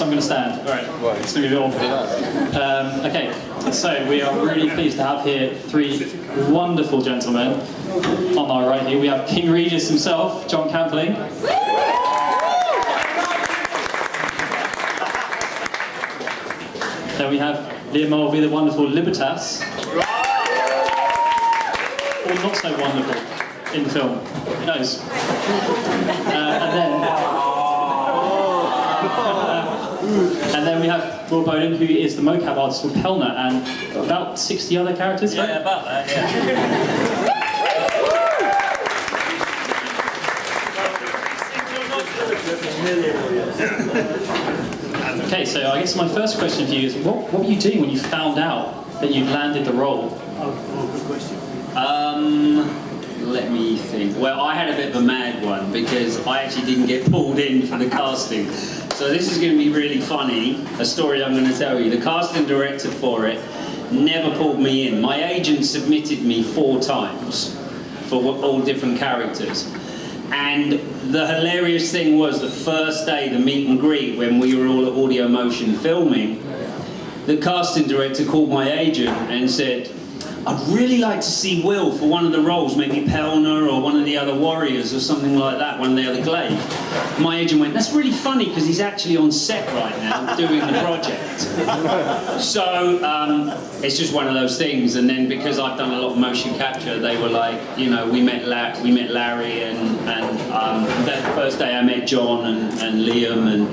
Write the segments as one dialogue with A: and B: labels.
A: I'm going to stand. All right, it's going to be a bit awkward. Okay, so we are really pleased to have here three wonderful gentlemen. On our right here, we have King Regis himself, John Campling. Then we have Liam Mulvey, the wonderful Libertas. Or not so wonderful in the film, who knows? And then we have Will Bowden, who is the mocap artist for Pelner, and about 60 other characters.
B: Yeah, right? About that, yeah.
A: Okay, so I guess my first question for you is, what were you doing when you found out that you landed the role?
C: Good question.
B: Let me think. Well, I had a bit of a mad one because I actually didn't get pulled in for the casting. So this is going to be really funny, a story I'm going to tell you. The casting director for it never pulled me in. My agent submitted me 4 times for all different characters. And the hilarious thing was, the first day, the meet and greet, when we were all at Audio Motion filming, the casting director called my agent and said, I'd really like to see Will for one of the roles, maybe Pelner or one of the other Warriors or something like that, one of the other Glaive. My agent went, that's really funny because he's actually on set right now doing the project. So it's just one of those things. And then because I've done a lot of motion capture, they were like, you know, we met Larry and that first day I met John and Liam, and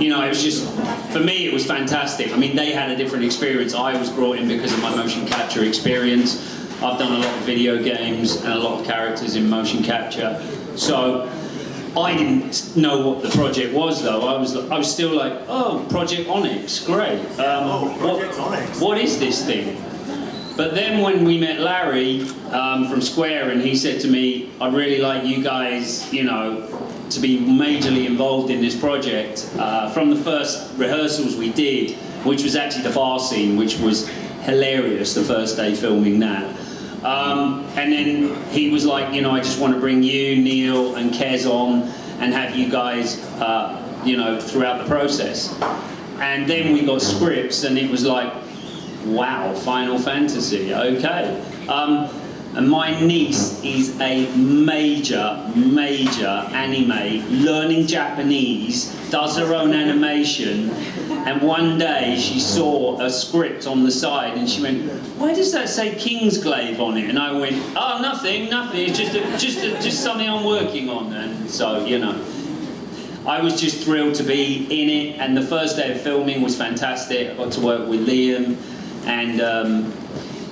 B: you know, it was just, for me, it was fantastic. I mean, they had a different experience. I was brought in because of my motion capture experience. I've done a lot of video games and a lot of characters in motion capture. So I didn't know what the project was, though. I was still like, oh, Project Onyx, great.
C: Project Onyx.
B: What is this thing? But then when we met Larry from Square, and he said to me, I'd really like you guys, you know, to be majorly involved in this project. From the first rehearsals we did, which was actually the bar scene, which was hilarious the first day filming that. And then he was like, you know, I just want to bring you, Neil and Kez on and have you guys, you know, throughout the process. And then we got scripts and it was like, wow, Final Fantasy, okay. And my niece is a major anime, learning Japanese, does her own animation, and one day she saw a script on the side and she went, why does that say Kingsglaive on it? And I went, oh, nothing, it's just something I'm working on. And so, you know, I was just thrilled to be in it, and the first day of filming was fantastic. I got to work with Liam and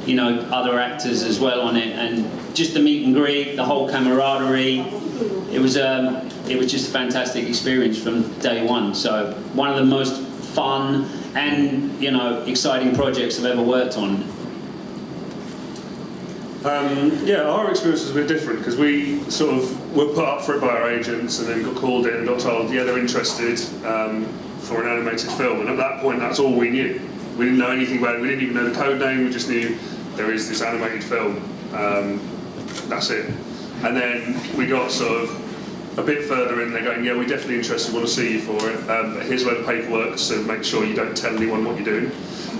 B: you know, other actors as well on it, and just the meet and greet, the whole camaraderie. It was just a fantastic experience from day one. So one of the most fun and, you know, exciting projects I've ever worked on.
D: Yeah, our experience was a bit different because we sort of were put up for it by our agents and then got called in and got told, yeah, they're interested for an animated film. And at that point, that's all we knew. We didn't know anything about it. We didn't even know the code name. We just knew there is this animated film. That's it. And then we got sort of a bit further in, they're going, yeah, we're definitely interested, we want to see you for it. But here's a load of paperwork, so make sure you don't tell anyone what you're doing.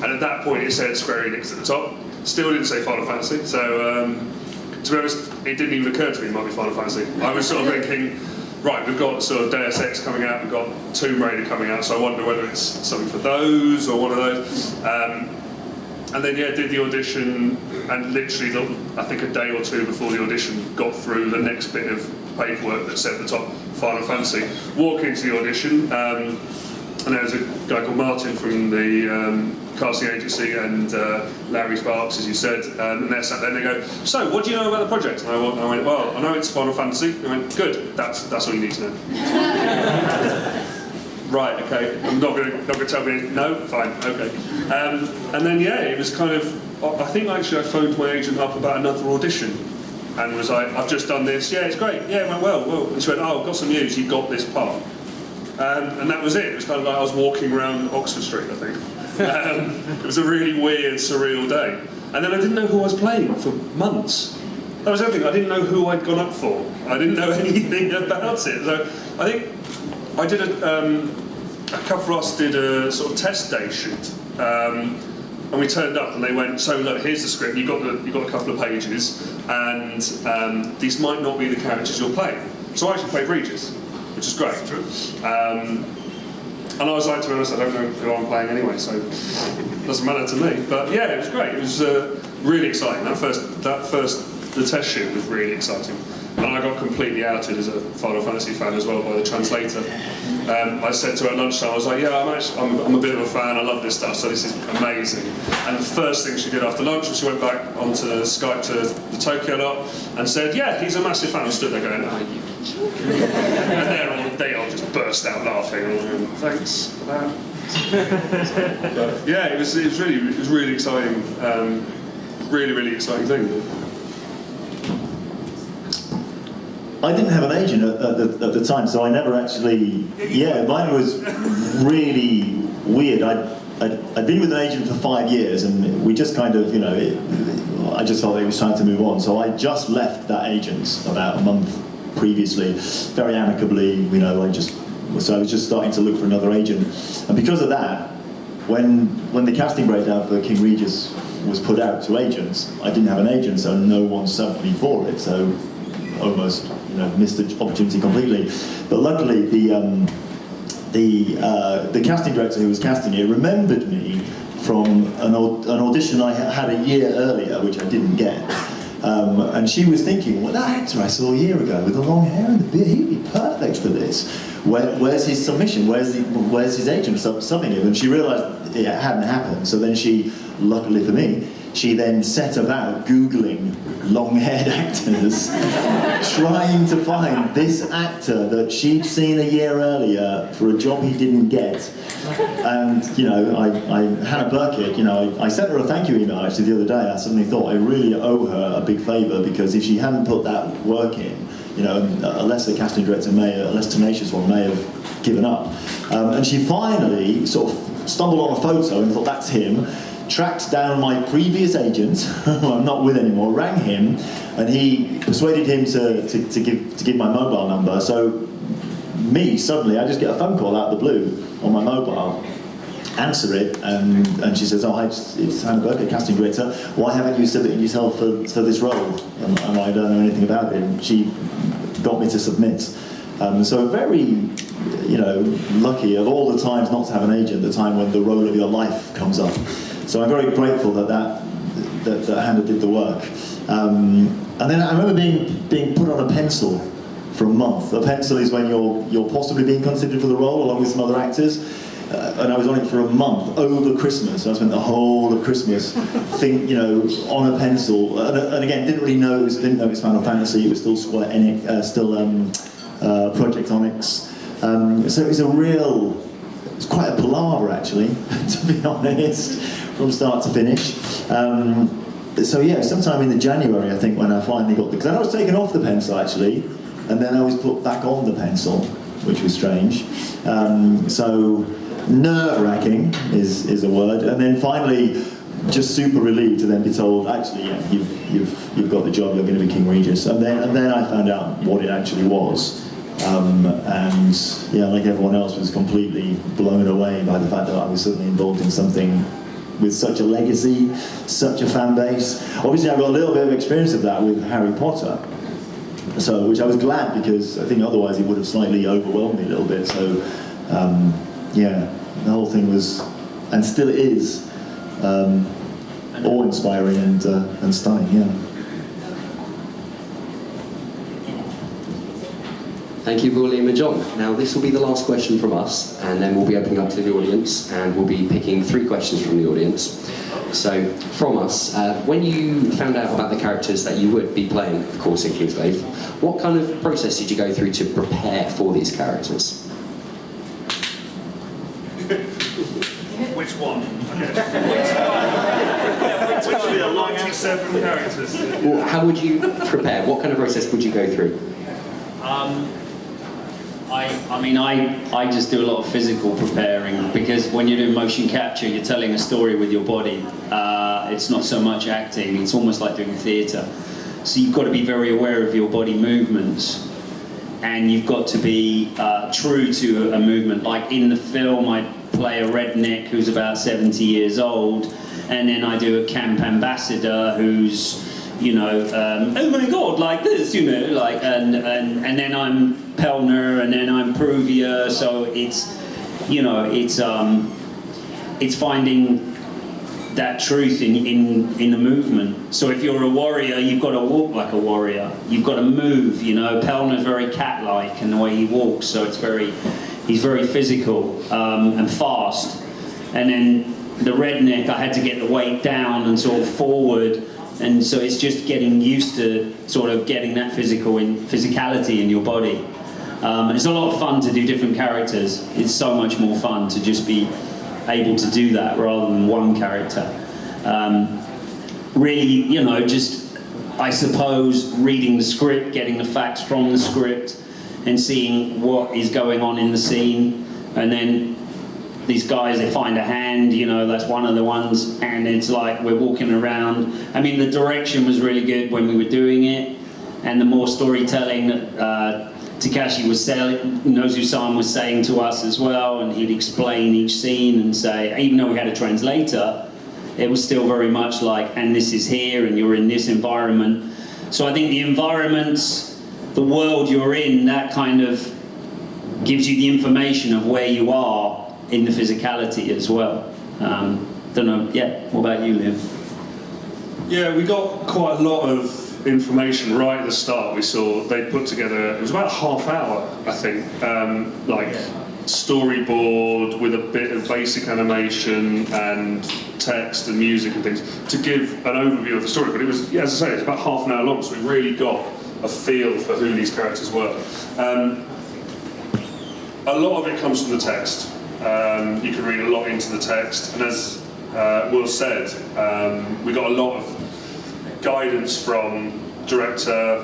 D: And at that point, it said Square Enix at the top. Still didn't say Final Fantasy. So, to be honest, it didn't even occur to me it might be Final Fantasy. I was sort of thinking, right, we've got sort of Deus Ex coming out, we've got Tomb Raider coming out, so I wonder whether it's something for those or one of those. And then, yeah, did the audition, and literally, I think a day or two before the audition, got through the next bit of paperwork that said at the top Final Fantasy. Walk into the audition, and there was a guy called Martin from the casting agency and Larry Sparks, as you said, and they're sat there and they go, so, what do you know about the project? And I went, well, I know it's Final Fantasy. They went, good, that's all you need to know. Right, okay, I'm not going to tell me, no, fine, okay. And then, yeah, it was kind of, I think actually I phoned my agent up about another audition and was like, I've just done this, yeah, it's great, yeah, it went well. And she went, oh, I've got some news, you got this part. And that was it. It was kind of like I was walking around Oxford Street, I think. It was a really weird, surreal day. And then I didn't know who I was playing for months. That was everything. I didn't know who I'd gone up for. I didn't know anything about it. So I think I did a couple of us did a sort of test day shoot, and we turned up and they went, so look, here's the script, you've got a couple of pages, and these might not be the characters you're playing. So I actually played Regis, which is great. And I was like, to be honest, I don't know who I'm playing anyway, so it doesn't matter to me. But yeah, it was great. It was really exciting. The test shoot was really exciting. And I got completely outed as a Final Fantasy fan as well by the translator. I said to her at lunchtime, I was like, yeah, I'm a bit of a fan, I love this stuff, so this is amazing. And the first thing she did after lunch was she went back onto Skype to the Tokyo lot and said, yeah, he's a massive fan. I stood there going, oh, you... And they all just burst out laughing. And I was going, thanks for that. But yeah, it was really exciting. Really exciting thing.
E: I didn't have an agent at the time, so I never actually. Yeah, mine was really weird. I'd been with an agent for 5 years, and we just kind of, I just felt it was time to move on. So I just left that agent about a month previously, very amicably. So I was just starting to look for another agent, and because of that, when the casting breakdown for King Regis was put out to agents, I didn't have an agent, so no one subbed me for it. So almost missed the opportunity completely. But luckily, the casting director who was casting it remembered me from an audition I had a year earlier, which I didn't get. And she was thinking, well, that actor I saw a year ago with the long hair and the beard, he'd be perfect for this. Where's his submission? Where's his agent subbing him? And she realised it hadn't happened. So then she, luckily for me, she then set about Googling long-haired actors, trying to find this actor that she'd seen a year earlier for a job he didn't get. And, Hannah Burkitt, I sent her a thank you email actually the other day. I suddenly thought I really owe her a big favour, because if she hadn't put that work in, a lesser casting director a less tenacious one may have given up. And she finally sort of stumbled on a photo and thought, that's him. Tracked down my previous agent, who I'm not with anymore, rang him, and he persuaded him to give my mobile number. So suddenly I just get a phone call out of the blue on my mobile, answer it, and she says, oh, hi, it's Hannah Burkitt, casting director. Why haven't you submitted yourself for this role? And I don't know anything about it. And she got me to submit. So very, lucky of all the times not to have an agent, the time when the role of your life comes up. So I'm very grateful that Hannah did the work. And then I remember being put on a pencil for a month. A pencil is when you're possibly being considered for the role along with some other actors. And I was on it for a month over Christmas. So I spent the whole of Christmas on a pencil. And again, didn't know it was Final Fantasy. It was still Square Enix, Project Onyx. So it was quite a palaver actually, to be honest, from start to finish. So yeah, sometime in the January, I think, when I finally got because I was taken off the pencil actually, and then I was put back on the pencil, which was strange. So nerve-wracking is a word, and then finally, just super relieved to then be told, actually, yeah, you've got the job. You're going to be King Regis, and then I found out what it actually was. And yeah, like everyone else, was completely blown away by the fact that I was suddenly involved in something with such a legacy, such a fan base. Obviously, I got a little bit of experience of that with Harry Potter, so which I was glad, because I think otherwise it would have slightly overwhelmed me a little bit. So yeah, the whole thing was, and still is, awe-inspiring and stunning. Yeah.
F: Thank you, William and John. Now, this will be the last question from us, and then we'll be opening up to the audience, and we'll be picking 3 questions from the audience. So, from us, when you found out about the characters that you would be playing, of course, in Kingsglaive, what kind of process did you go through to prepare for these characters?
D: Which one? Which of the 97 characters?
F: Well, how would you prepare? What kind of process would you go through?
B: I just do a lot of physical preparing, because when you're doing motion capture, you're telling a story with your body. It's not so much acting, it's almost like doing theatre. So you've got to be very aware of your body movements. and you've got to be true to a movement. Like in the film, I play a redneck who's about 70 years old, and then I do a camp ambassador who's, you know, oh my God, like this, you know, like, and then I'm Pelner, and then I'm Pruvia. So it's, you know, it's finding that truth in the movement. So if you're a warrior, you've got to walk like a warrior. You've got to move, you know. Pelner's very cat-like in the way he walks, so he's very physical and fast. And then the redneck, I had to get the weight down and sort of forward, and so it's just getting used to sort of getting that physicality in your body. It's a lot of fun to do different characters. It's so much more fun to just be able to do that rather than one character. Really, you know, just, I suppose, reading the script, getting the facts from the script, and seeing what is going on in the scene. And then these guys, they find a hand, you know, that's one of the ones, and it's like we're walking around. I mean, the direction was really good when we were doing it, and the more storytelling that Takashi was saying, Nozu-san was saying to us as well, and he'd explain each scene and say, even though we had a translator, it was still very much like, and this is here, and you're in this environment. So I think the environments, the world you're in, that kind of gives you the information of where you are in the physicality as well. Don't know, yeah, what about you, Liam?
D: Yeah, we got quite a lot of information right at the start. We saw they put together, it was about a half hour, I think, like storyboard with a bit of basic animation and text and music and things to give an overview of the story. But it was, as I say, it's about half an hour long, so we really got a feel for who these characters were. A lot of it comes from the text. You can read a lot into the text, and as Will said, we got a lot of guidance from director,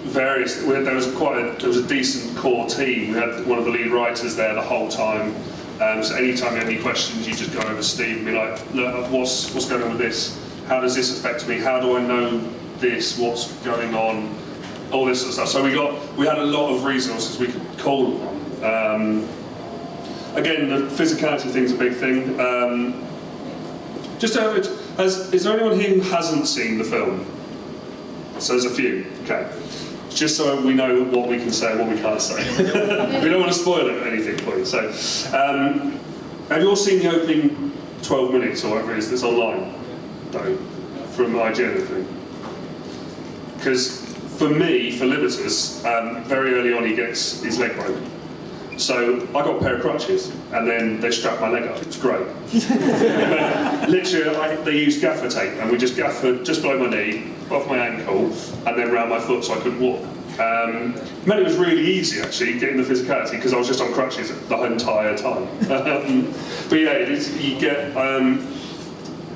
D: there was a decent core team. We had one of the lead writers there the whole time. So anytime you had any questions, you just go over to Steve and be like, look, what's going on with this? How does this affect me? How do I know this? What's going on? All this sort of stuff. So we had a lot of resources we could call upon. Again, the physicality thing's a big thing. Is there anyone here who hasn't seen the film? So there's a few, okay. Just so we know what we can say and what we can't say. We don't want to spoil anything for you. So, have you all seen the opening 12 minutes or whatever it is that's online? Though, from IGN, I think. Because for me, for Libertas, very early on he gets his leg broken. So I got a pair of crutches, and then they strapped my leg up. It was great. Literally, they used gaffer tape, and we just gaffered just below my knee, off my ankle, and then round my foot so I couldn't walk. Meant it was really easy, actually, getting the physicality, because I was just on crutches the entire time. But yeah, you get,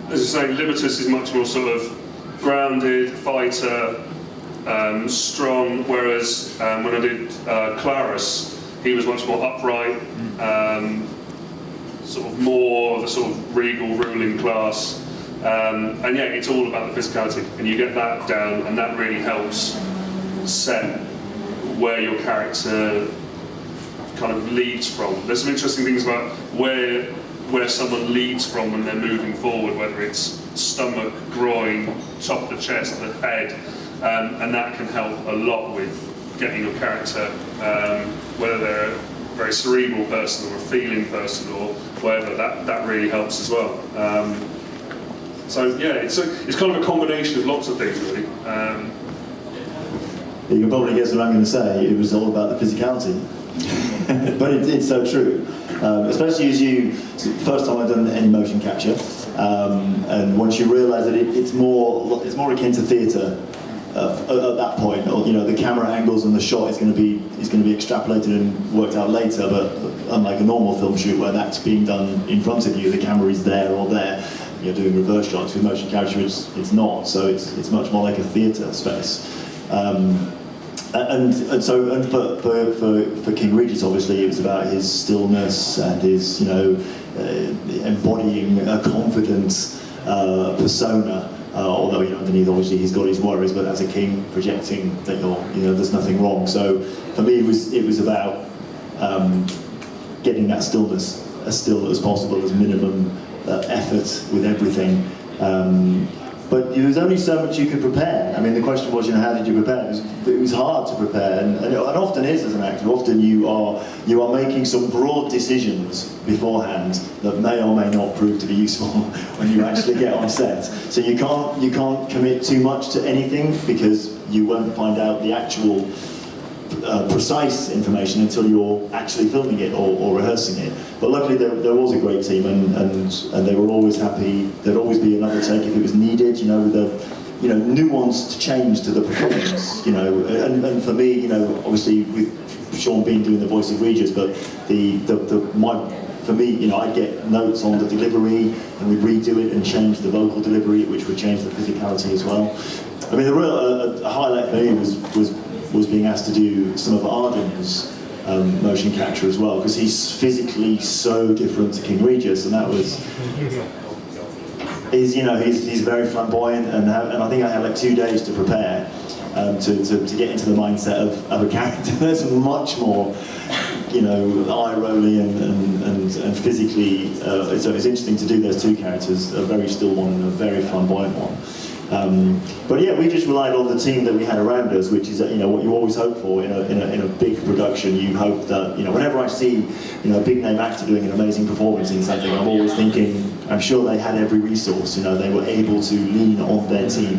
D: as I say, Libertas is much more sort of grounded, fighter, strong, whereas when I did Claris, he was much more upright, sort of more the sort of regal ruling class. And yeah, it's all about the physicality, and you get that down, and that really helps set where your character kind of leads from. There's some interesting things about where someone leads from when they're moving forward, whether it's stomach, groin, top of the chest, the head, and that can help a lot with getting your character, whether they're a very cerebral person or a feeling person or whatever, that really helps as well. So yeah, it's kind of a combination of lots of things really.
E: You can probably guess what I'm going to say. It was all about the physicality, but it's so true. Especially as first time I've done any motion capture, and once you realise that it's more akin to theatre. At that point, or the camera angles and the shot is going to be extrapolated and worked out later. But unlike a normal film shoot where that's being done in front of you, the camera is there or there. You're doing reverse shots with motion capture. It's not. So it's much more like a theatre space. And so for King Regis, obviously, it was about his stillness and his embodying a confident persona. although underneath obviously he's got his worries, but as a king, projecting that there's nothing wrong. So for me, it was about getting that stillness as still as possible, as minimum effort with everything. But there was only so much you could prepare. I mean, the question was, how did you prepare? It was hard to prepare, and it often is as an actor. Often you are making some broad decisions beforehand that may or may not prove to be useful when you actually get on set. So you can't commit too much to anything, because you won't find out the actual precise information until you're actually filming it or rehearsing it. But luckily there was a great team, and they were always happy. There'd always be another take if it was needed, with a nuanced change to the performance, and for me, obviously with Sean Bean doing the voice of Regis, but for me, I'd get notes on the delivery, and we'd redo it and change the vocal delivery, which would change the physicality as well. I mean, the real highlight for me was being asked to do some of Arden's motion capture as well, because he's physically so different to King Regis, and that was. He's very flamboyant, and I think I had like 2 days to prepare to get into the mindset of a character that's much more, eye-rolling and physically. So it's interesting to do those two characters, a very still one and a very flamboyant one. But yeah, we just relied on the team that we had around us, which is what you always hope for in a big production. You hope that whenever I see a big name actor doing an amazing performance in something, I'm always thinking I'm sure they had every resource. They were able to lean on their team,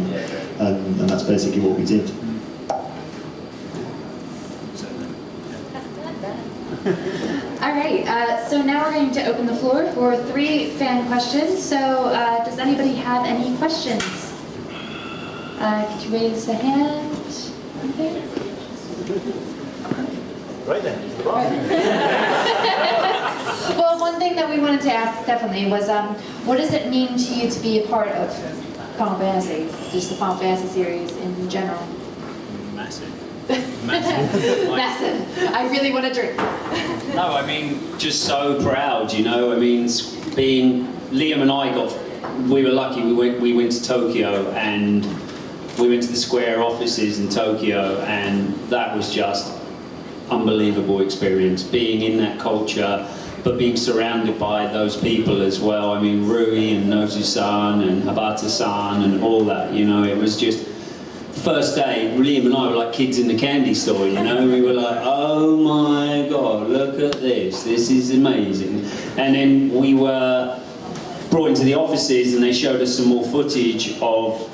E: and that's basically what we did.
G: All right, so now we're going to open the floor for 3 fan questions. So does anybody have any questions? Could you raise a hand? Okay.
C: Right then.
G: Well, one thing that we wanted to ask definitely was, what does it mean to you to be a part of Final Fantasy, just the Final Fantasy series in general?
B: Massive.
G: Massive. I really want to drink.
B: No, I mean, just so proud, I mean, being Liam and I we were lucky. We went to Tokyo, and we went to the Square offices in Tokyo, and that was just unbelievable experience. Being in that culture, but being surrounded by those people as well. I mean, Rui and Nozu-san and Habata-san and all that. It was just. First day, Liam and I were like kids in the candy store, We were like, oh my God, look at this. This is amazing. And then we were brought into the offices, and they showed us some more footage of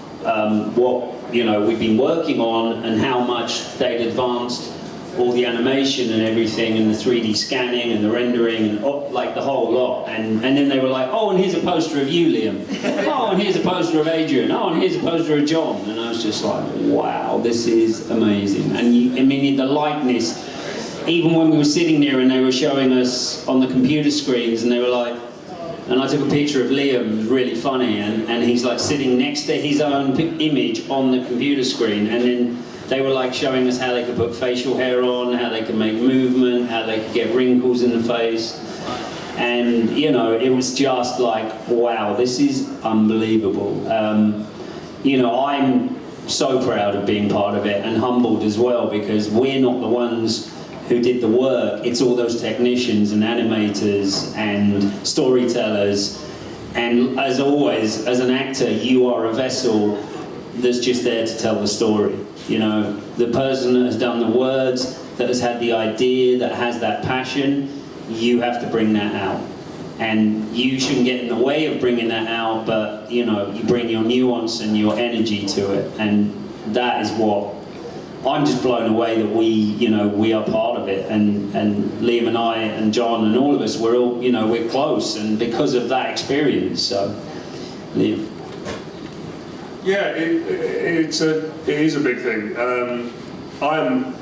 B: what we've been working on, and how much they'd advanced all the animation and everything, and the 3D scanning and the rendering, and like the whole lot. And then they were like, oh, and here's a poster of you, Liam. Oh, and here's a poster of Adrian. Oh, and here's a poster of John. And I was just like, wow, this is amazing. And the likeness, even when we were sitting there and they were showing us on the computer screens, and they were like, and I took a picture of Liam, it was really funny, and he's like sitting next to his own image on the computer screen, and then they were like showing us how they could put facial hair on, how they could make movement, how they could get wrinkles in the face. And, it was just like, wow, this is unbelievable. I'm so proud of being part of it, and humbled as well, because we're not the ones who did the work. It's all those technicians and animators and storytellers. And as always, as an actor, you are a vessel that's just there to tell the story. The person that has done the words, that has had the idea, that has that passion, you have to bring that out. And you shouldn't get in the way of bringing that out, but you bring your nuance and your energy to it. And that is what I'm just blown away that we are part of it. And Liam and I and John and all of us, we're all, we're close, and because of that experience. So, Liam.
D: Yeah, it is a big thing. I'm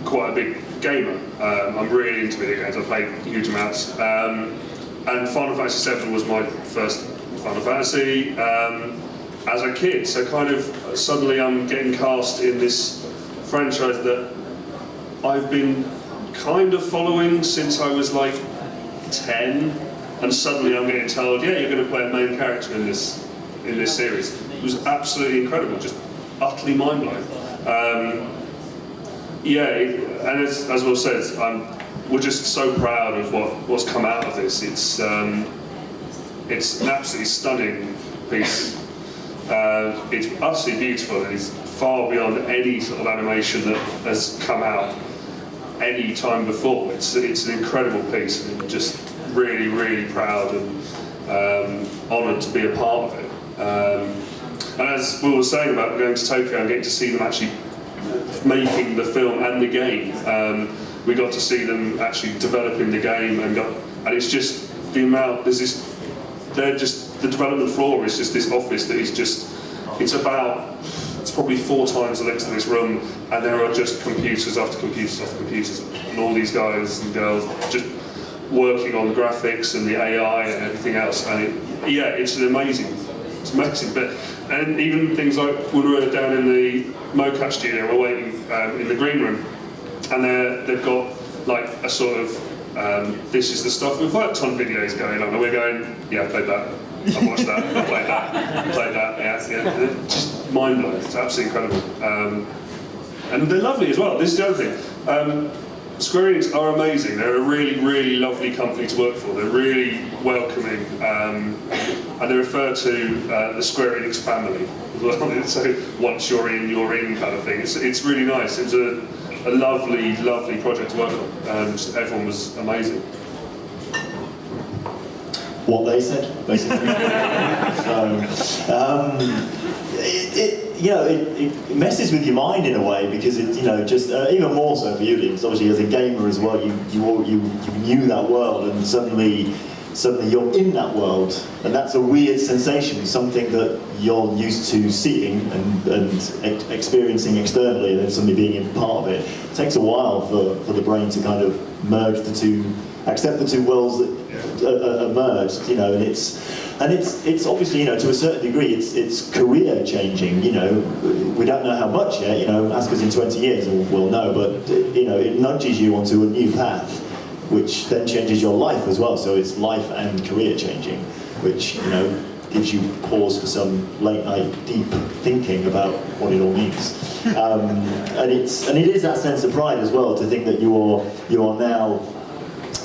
D: quite a big gamer. I'm really into video games. I play huge amounts. And Final Fantasy VII was my first Final Fantasy as a kid. So kind of suddenly I'm getting cast in this franchise that I've been kind of following since I was like 10. And suddenly I'm getting told, yeah, you're going to play a main character in this series. was absolutely incredible, just utterly mind-blowing. And as Will says, we're just so proud of what's come out of this. It's an absolutely stunning piece. It's utterly beautiful, and it's far beyond any sort of animation that has come out any time before. It's an incredible piece, and I'm just really, really proud and honoured to be a part of it. And as Will was saying about going to Tokyo and getting to see them actually making the film and the game, we got to see them actually developing the game, and it's just the amount. The development floor is just this office that is just. It's probably 4 times the length of this room, and there are just computers after computers after computers, and all these guys and girls just working on the graphics and the AI and everything else. And it's amazing bit. And even things like when we were down in the mocap studio, we're waiting in the green room, and they've got like a sort of this is the stuff. We've got a ton of videos going on, and we're going, yeah, I played that. I've watched that, I played that, yeah. It's just mind-blowing, it's absolutely incredible. And they're lovely as well. This is the other thing. Square Enix are amazing. They're a really, really lovely company to work for. They're really welcoming, and they refer to the Square Enix family as well. So once you're in kind of thing. It's really nice. It's a lovely, lovely project to work on. Everyone was amazing.
E: What they said, basically. It messes with your mind in a way, because it, just even more so for you, because obviously as a gamer as well, you knew that world, and suddenly you're in that world, and that's a weird sensation, something that you're used to seeing and experiencing externally, and then suddenly being a part of it. It takes a while for the brain to kind of merge the two, accept the two worlds that are merged, and it's obviously, to a certain degree, it's career changing. We don't know how much yet. Ask us in 20 years and we'll know. But it nudges you onto a new path, which then changes your life as well. So it's life and career changing, which gives you pause for some late night deep thinking about what it all means. And it is that sense of pride as well, to think that you are now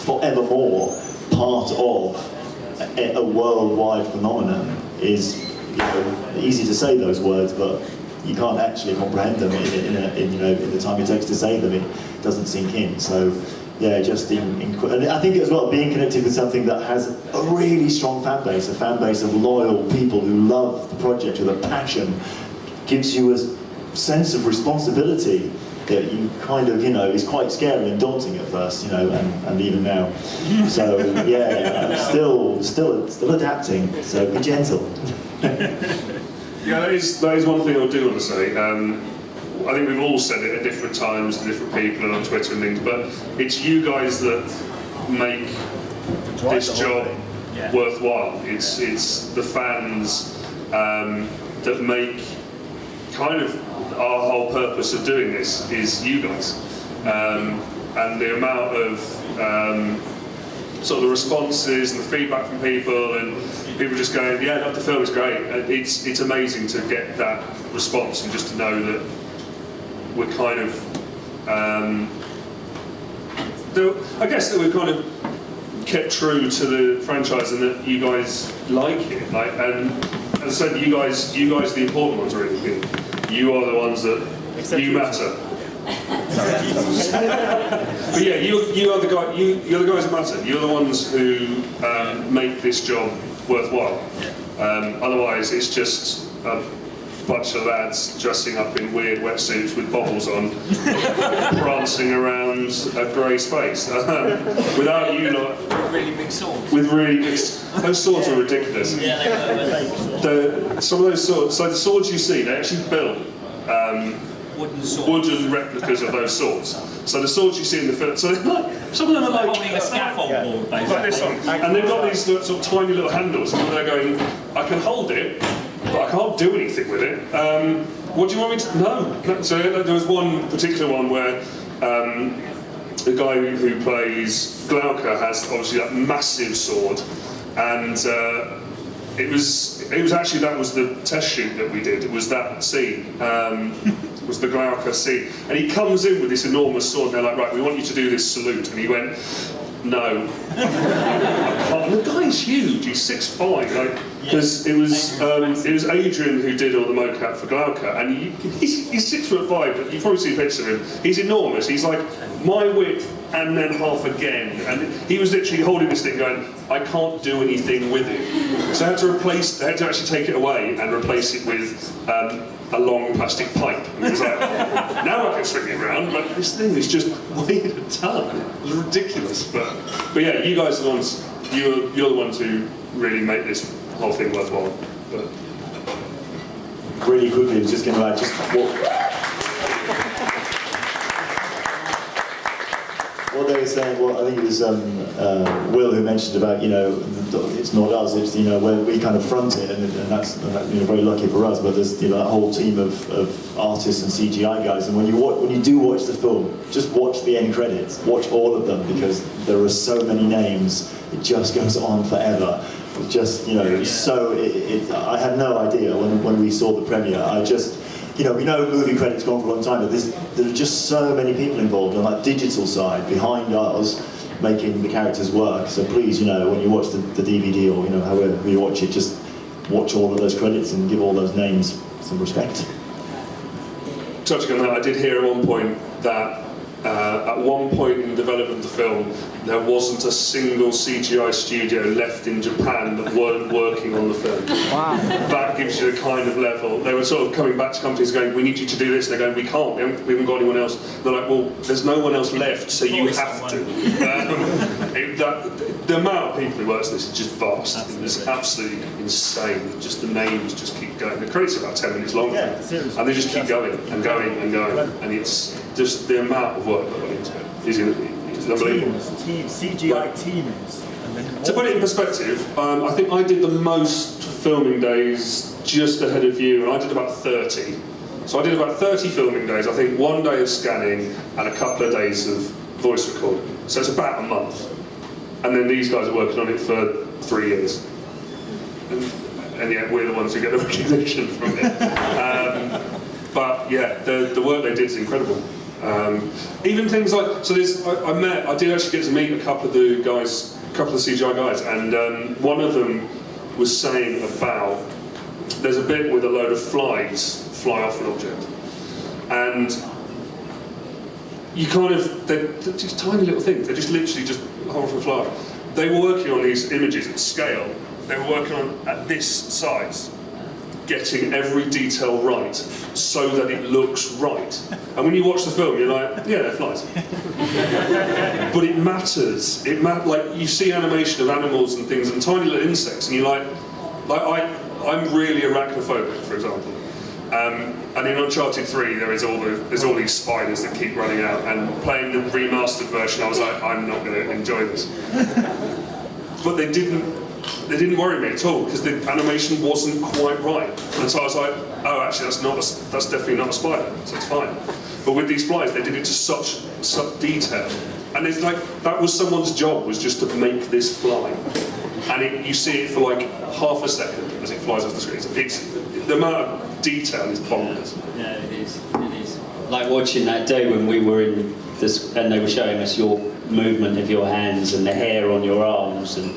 E: forevermore part of a worldwide phenomenon. Is easy to say those words, but you can't actually comprehend them in the time it takes to say them. It doesn't sink in. So yeah, just and I think as well, being connected with something that has a really strong fan base, a fan base of loyal people who love the project with a passion, gives you a sense of responsibility that you kind of, is quite scary and daunting at first, and even now. So yeah, still adapting. So be gentle.
D: Yeah, that is one thing I do want to say. I think we've all said it at different times to different people and on Twitter and things, but it's you guys that make this job worthwhile. It's the fans that make kind of our whole purpose of doing this is you guys, and the amount of sort of the responses and the feedback from people, and people just going, yeah, the film is great. It's amazing to get that response, and just to know that we're kind of I guess that we've kind of kept true to the franchise, and that you guys like it. And as I said, you guys are the important ones, really. You are the ones that you matter. But yeah, you are the guy. You're the guys that matter. You're the ones who make this job worthwhile. Otherwise, it's just a bunch of lads dressing up in weird wetsuits with bobbles on, prancing around a grey space. Without you lot.
C: With really big swords.
D: With really big. Those swords are ridiculous.
C: Yeah, they were.
D: Some of those swords. So the swords you see, they actually built wooden replicas of those swords. So the swords you see in the film, so some of them are like
C: holding a scaffold board, basically.
D: Like this one, and they've got these sort of tiny little handles, and they're going, I can hold it, but I can't do anything with it. What do you want me to? No. So there was one particular one where the guy who plays Glauca has obviously that massive sword, and it was actually, that was the test shoot that we did. It was that scene, was the Glauca scene. And he comes in with this enormous sword, and they're like, right, we want you to do this salute. And he went, no. And the guy's huge, he's 6'5", like, because it was Adrian who did all the mocap for Glauca, and he's 6'5", but you've probably seen pictures of him. He's enormous, he's like my width and then half again, and he was literally holding this thing going, I can't do anything with it. So they had to actually take it away and replace it with a long plastic pipe. And it was like, now I can swing it around, but this thing is just weighed a ton. It was ridiculous. But yeah, you guys are the ones, you're the ones who really make this whole thing worthwhile. But
E: Really quickly, I was just going to add just what they were saying. Well, I think it was Will who mentioned about, it's not us, it's where we kind of front it, and that's very lucky for us. But there's a whole team of artists and CGI guys, and when you do watch the film, just watch the end credits, watch all of them, because there are so many names. It just goes on forever. It's just so I had no idea when we saw the premiere. I just. We know movie credits go on for a long time, but there are just so many people involved on that digital side behind us, making the characters work. So please, when you watch the DVD or however you watch it, just watch all of those credits and give all those names some respect.
D: touching on that, I did hear at one point that at one point in the development of the film, there wasn't a single CGI studio left in Japan that weren't working on the film.
H: Wow.
D: That gives you the kind of level. They were sort of coming back to companies going, we need you to do this, and they're going, we can't, we haven't got anyone else. They're like, well, there's no one else left, so you have to. The amount of people who work on this is just vast. It's absolutely insane. Just the names just keep going. The credits are about 10 minutes long,
H: Yeah, seriously.
D: and they just keep going and going and going. And it's just the amount of work that went into it is unbelievable.
H: CGI teams.
D: To put it in perspective, I think I did the most filming days just ahead of you, and I did about 30. So I did about 30 filming days, I think 1 day of scanning and a couple of days of voice recording. So it's about a month. And then these guys are working on it for 3 years. And yet we're the ones who get the recognition from it. But yeah, the work they did is incredible. Even things like, so there's, I did actually get to meet a couple of the guys, a couple of CGI guys, and one of them was saying about, there's a bit with a load of flies fly off an object. And you kind of, they're just tiny little things, they're just literally just horrible fly. They were working on these images at scale, they were working on at this size, getting every detail right so that it looks right. And when you watch the film, you're like, yeah, they're flies. But it matters. Like you see animation of animals and things and tiny little insects, and you're like I'm really arachnophobic, for example. And in Uncharted 3, there's all these spiders that keep running out. And playing the remastered version, I was like, I'm not going to enjoy this. But they didn't worry me at all because the animation wasn't quite right. And so I was like, oh, actually, that's definitely not a spider, so it's fine. But with these flies, they did it to such detail, and it's like that was someone's job, was just to make this fly, and you see it for like half a second as it flies off the screen. It's the amount of detail is bonkers.
B: Yeah, it is. It is. Like watching that day when we were in this, and they were showing us your movement of your hands and the hair on your arms and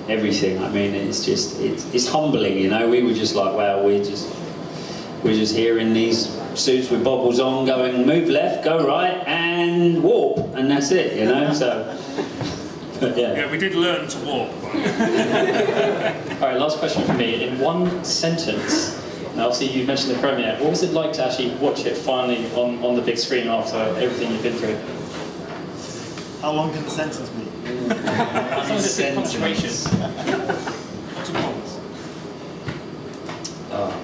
B: everything. I mean, it's humbling, you know. We were just like, wow, we're just here in these suits with bobbles on, going move left, go right, and warp, and that's it, you know. So, but yeah.
D: Yeah, we did learn to walk.
A: All right, last question from me. In one sentence, now obviously you mentioned the premiere. What was it like to actually watch it finally on the big screen after everything you've been through?
H: How long can the sentence be?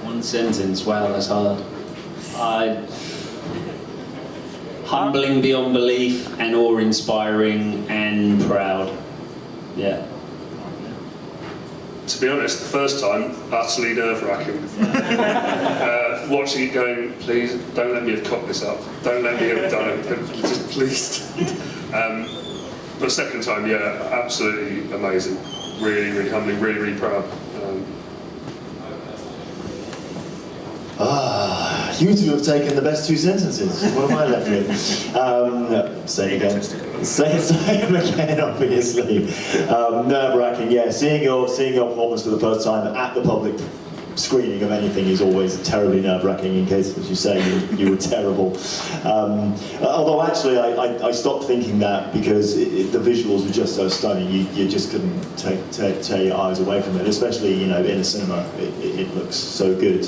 B: One sentence. Wow, that's hard. Humbling beyond belief and awe-inspiring and proud. Yeah.
D: To be honest, the first time, utterly nerve-wracking. Watching it going, please, don't let me have cocked this up. Don't let me have done it. Just please. But second time, yeah, absolutely amazing. Really, really humbling, really, really proud.
E: You two have taken the best two sentences. What am I left with? Say again. Say them again, obviously. Nerve-wracking, yeah. Seeing your performance for the first time at the public screening of anything is always terribly nerve-wracking in case, as you say, you were terrible. Although actually I stopped thinking that because the visuals were just so stunning, you just couldn't tear your eyes away from it, especially, you know, in a cinema, it looks so good,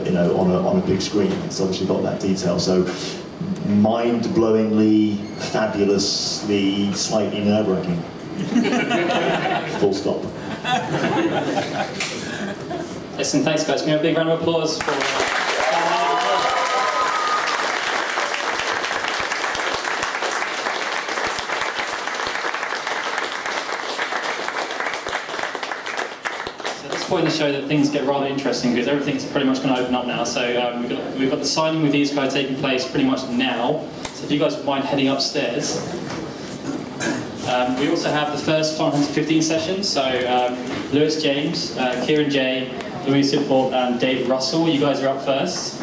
E: you know, on a big screen. It's obviously got that detail, so mind-blowingly, fabulously, slightly nerve-wracking. Full stop.
A: Listen, thanks guys. Can we have a big round of applause for... So at this point in the show that things get rather interesting because everything's pretty much going to open up now. So we've got the signing with these guys taking place pretty much now. So if you guys would mind heading upstairs. We also have the first Final Fantasy 15 session, so Lewis James, Kieran J, Louis Sidford and Dave Russell, you guys are up first.